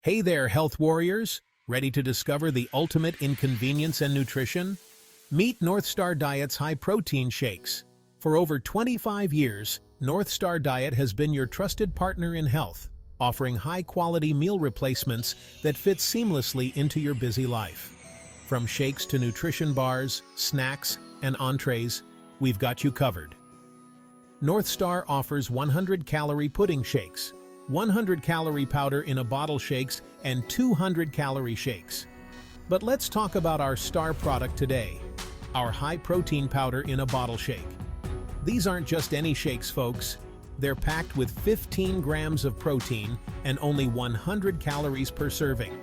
Hey there, health warriors! Ready to discover the ultimate in convenience and nutrition? Meet North Star Diet's high-protein shakes. For over 25 years, North Star Diet has been your trusted partner in health, offering high-quality meal replacements that fit seamlessly into your busy life. From shakes to nutrition bars, snacks, and entrees, we've got you covered. North Star offers 100-calorie pudding shakes, 100-calorie powder in a bottle shakes, and 200-calorie shakes. But let's talk about our star product today, our high-protein powder in a bottle shake. These aren't just any shakes, folks. They're packed with 15 grams of protein and only 100 calories per serving.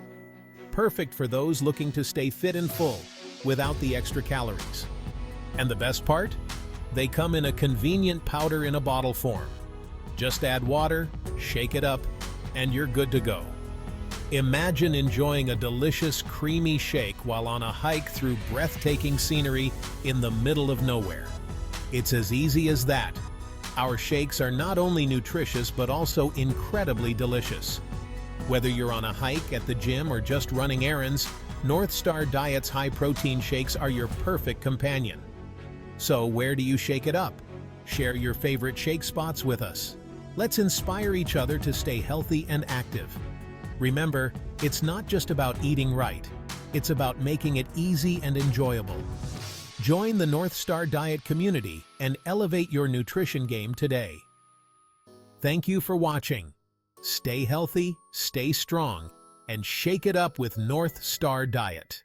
Perfect for those looking to stay fit and full without the extra calories. And the best part? They come in a convenient powder in a bottle form. Just add water, shake it up, and you're good to go. Imagine enjoying a delicious, creamy shake while on a hike through breathtaking scenery in the middle of nowhere. It's as easy as that. Our shakes are not only nutritious but also incredibly delicious. Whether you're on a hike, at the gym, or just running errands, North Star Diet's high-protein shakes are your perfect companion. So where do you shake it up? Share your favorite shake spots with us. Let's inspire each other to stay healthy and active. Remember, it's not just about eating right. It's about making it easy and enjoyable. Join the North Star Diet community and elevate your nutrition game today. Thank you for watching. Stay healthy, stay strong, and shake it up with North Star Diet.